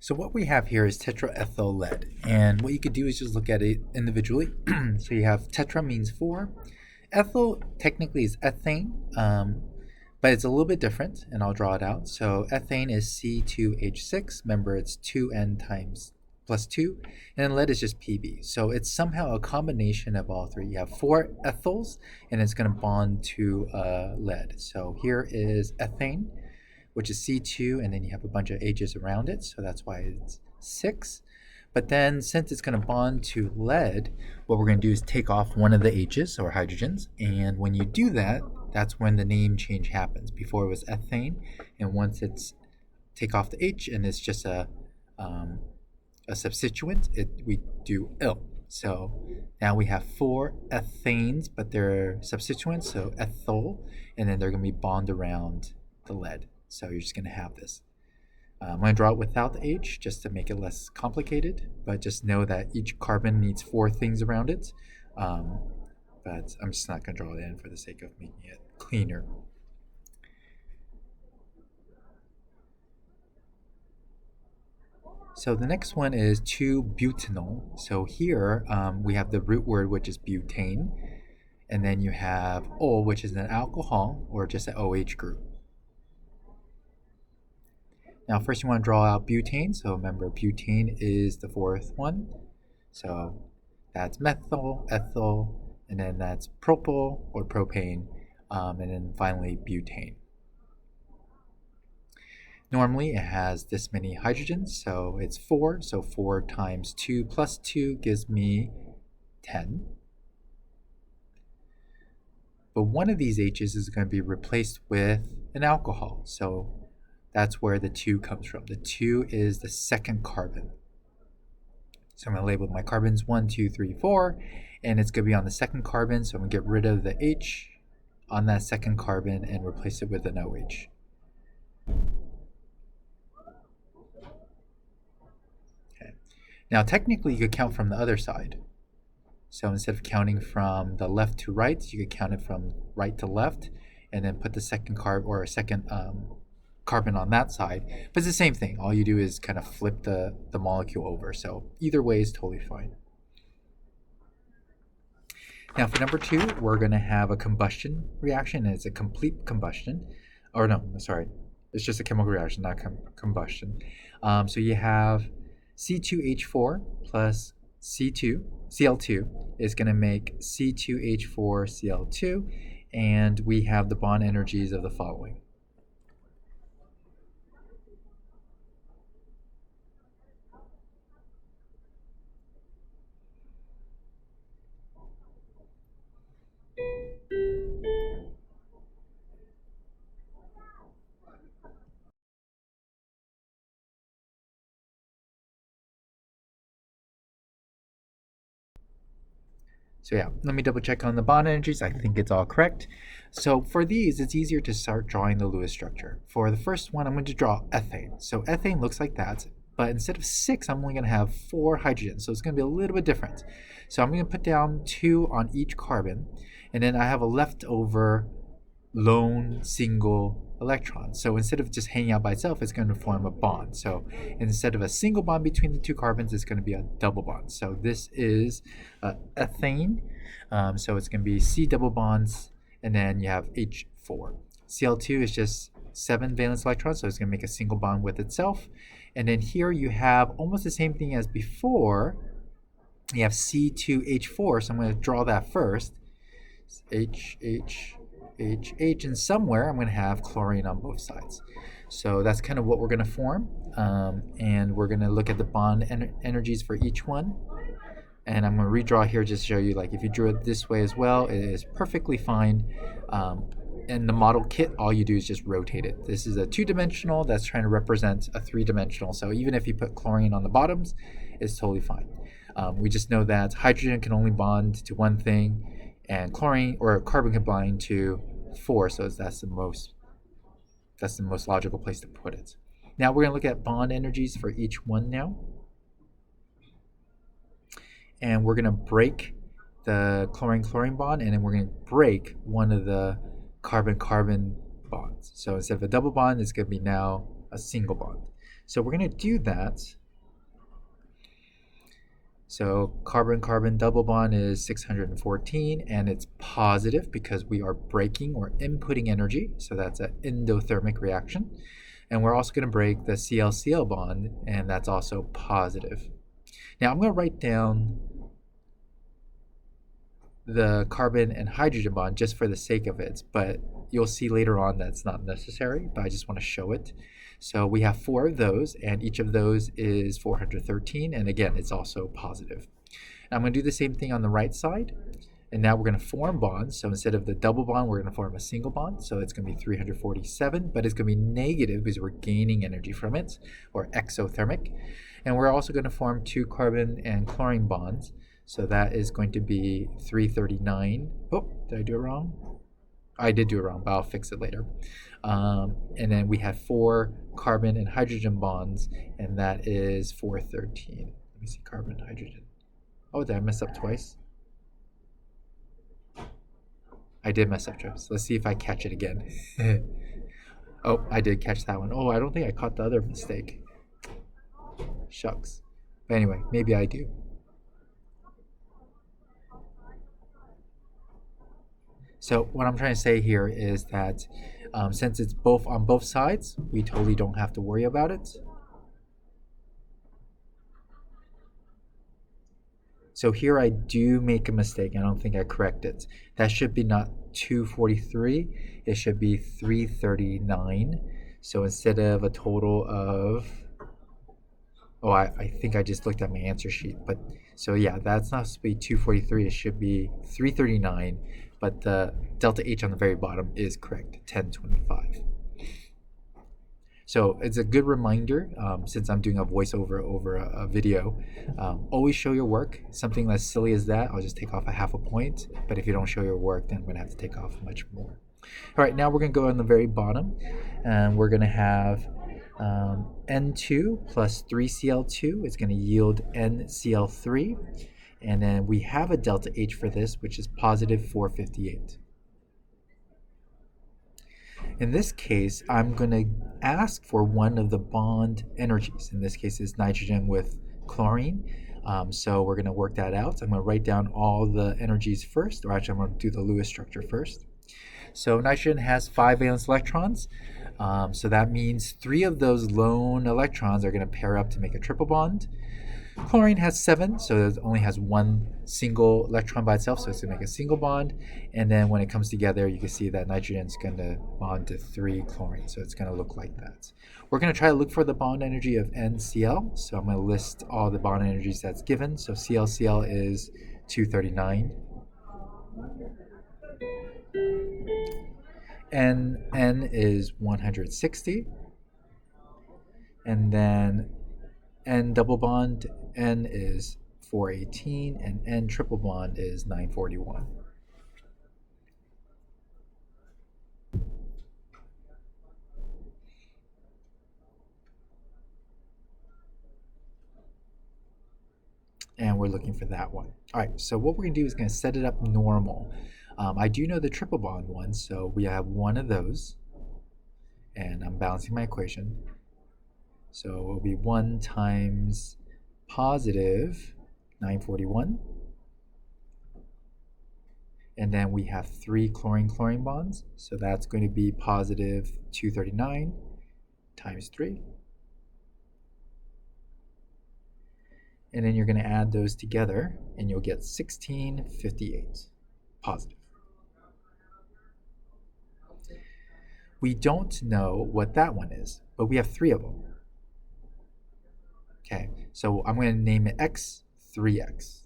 So what we have here is tetraethyl lead, and what you could do is just look at it individually. So you have tetra means four, ethyl technically is ethane, but it's a little bit different, and I'll draw it out. So ethane is C2H6. Remember, it's 2N times plus 2, and then lead is just Pb. So it's somehow a combination of all three. You have four ethyls, and it's going to bond to lead. So here is ethane, which is C2, and then you have a bunch of H's around it, so that's why it's 6. But then since it's going to bond to lead, what we're going to do is take off one of the H's or hydrogens, and when you do that, that's when the name change happens. Before it was ethane, and once it's take off the H and it's just a substituent, we do ill. So now we have four ethanes, but they're substituents, so ethyl, and then they're going to be bond around the lead. So you're just going to have this. I'm going to draw it without the H just to make it less complicated, but just know that each carbon needs four things around it. But I'm just not going to draw it in for the sake of making it cleaner. So the next one is 2-butanol. So here we have the root word, which is butane, and then you have ol, which is an alcohol or just an OH group. Now first you want to draw out butane, so remember butane is the fourth one. So that's methyl, ethyl, and then that's propyl or propane, and then finally butane. Normally it has this many hydrogens, so it's 4, so 4 times 2 plus 2 gives me 10. But one of these H's is going to be replaced with an alcohol, so that's where the 2 comes from. The 2 is the second carbon. So I'm going to label my carbons 1, 2, 3, 4, and it's going to be on the second carbon, so I'm going to get rid of the H on that second carbon and replace it with an OH. Okay. Now technically you could count from the other side. So instead of counting from the left to right, you could count it from right to left, and then put the second carbon or a second carbon on that side, but it's the same thing. All you do is kind of flip the molecule over, so either way is totally fine. Now for number 2, we're going to have a combustion reaction, and it's a complete combustion, or no, sorry, it's just a chemical reaction, not combustion. So you have C2H4 plus Cl2 is going to make C2H4Cl2, and we have the bond energies of the following. So yeah, let me double check on the bond energies. I think it's all correct. So for these, it's easier to start drawing the Lewis structure. For the first one, I'm going to draw ethane. So ethane looks like that, but instead of 6, I'm only going to have 4 hydrogens. So it's going to be a little bit different. So I'm going to put down 2 on each carbon, and then I have a leftover lone single electron. So instead of just hanging out by itself, it's going to form a bond. So instead of a single bond between the 2 carbons, it's going to be a double bond. So this is ethane. So it's going to be C double bonds, and then you have H4. Cl2 is just 7 valence electrons, so it's going to make a single bond with itself. And then here you have almost the same thing as before. You have C2H4, so I'm going to draw that first. H, and somewhere I'm going to have chlorine on both sides. So that's kind of what we're going to form, and we're going to look at the bond energies for each one. And I'm going to redraw here just to show you, like, if you drew it this way as well, it is perfectly fine. In the model kit, all you do is just rotate it. This is a 2-dimensional that's trying to represent a 3-dimensional, so even if you put chlorine on the bottoms, it's totally fine. We just know that hydrogen can only bond to one thing, and chlorine or carbon can bind to 4, so that's the most logical place to put it. Now we're going to look at bond energies for each one now, and we're going to break the chlorine-chlorine bond, and then we're going to break one of the carbon-carbon bonds. So instead of a double bond, it's going to be now a single bond. So we're going to do that. So carbon-carbon double bond is 614, and it's positive because we are breaking or inputting energy. So that's an endothermic reaction. And we're also going to break the Cl-Cl bond, and that's also positive. Now I'm going to write down the carbon and hydrogen bond just for the sake of it, but you'll see later on that's not necessary, but I just want to show it. So we have 4 of those, and each of those is 413, and again, it's also positive. Now I'm going to do the same thing on the right side, and now we're going to form bonds. So instead of the double bond, we're going to form a single bond, so it's going to be 347, but it's going to be negative because we're gaining energy from it, or exothermic. And we're also going to form 2 carbon and chlorine bonds, so that is going to be 339. Oh, did I do it wrong? I did do it wrong, but I'll fix it later. And then we have 4 carbon and hydrogen bonds, and that is 413. Let me see, carbon, hydrogen. Oh, did I mess up twice? I did mess up twice. Let's see if I catch it again. Oh, I did catch that one. Oh, I don't think I caught the other mistake. Shucks. But anyway, maybe I do. So what I'm trying to say here is that since it's both on both sides, we totally don't have to worry about it. So here I do make a mistake. I don't think I correct it. That should be not 243. It should be 339. So instead of a total of, oh, I think I just looked at my answer sheet. But so yeah, that's not supposed to be 243. It should be 339. But the delta H on the very bottom is correct, 1025. So it's a good reminder, since I'm doing a voiceover over a video, always show your work. Something as silly as that, I'll just take off a half a point. But if you don't show your work, then I'm going to have to take off much more. All right, now we're going to go on the very bottom, and we're going to have N2 plus 3Cl2 is going to yield NCl3. And then we have a delta H for this, which is positive 458. In this case, I'm going to ask for one of the bond energies. In this case, it's nitrogen with chlorine. So we're going to work that out. I'm going to write down all the energies first, or actually I'm going to do the Lewis structure first. So nitrogen has 5 valence electrons. So that means 3 of those lone electrons are going to pair up to make a triple bond. Chlorine has 7, so it only has 1 single electron by itself, so it's going to make a single bond. And then when it comes together, you can see that nitrogen is going to bond to 3 chlorine, so it's going to look like that. We're going to try to look for the bond energy of NCl, so I'm going to list all the bond energies that's given. So ClCl is 239. N is 160. And then N double bond, N is 418, and N triple bond is 941. And we're looking for that one. All right, so what we're going to do is going to set it up normal. I do know the triple bond one, so we have one of those. And I'm balancing my equation. So it will be 1 times positive 941. And then we have 3 chlorine-chlorine bonds. So that's going to be positive 239 times 3. And then you're going to add those together, and you'll get 1658 positive. We don't know what that one is, but we have 3 of them. Okay, so I'm going to name it X, 3X.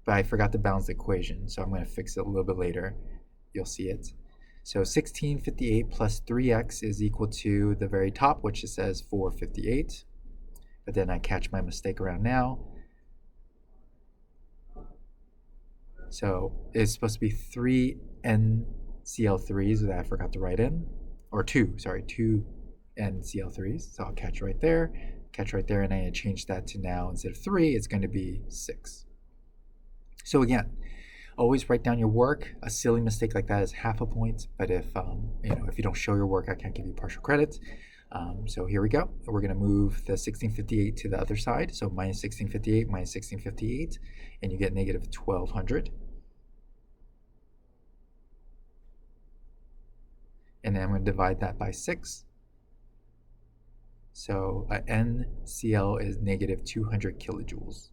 But I forgot to balance the equation, so I'm going to fix it a little bit later. You'll see it. So 1658 plus 3X is equal to the very top, which it says 458. But then I catch my mistake around now. So it's supposed to be 3 NCl3s that I forgot to write in. Or 2 NCl3s. So I'll catch right there, and I change that to now, instead of 3, it's going to be 6. So again, always write down your work. A silly mistake like that is half a point, but if you don't show your work, I can't give you partial credit. So here we go. We're going to move the 1658 to the other side. So minus 1658 minus 1658, and you get negative 1200. And then I'm going to divide that by 6. So NCl is negative 200 kilojoules.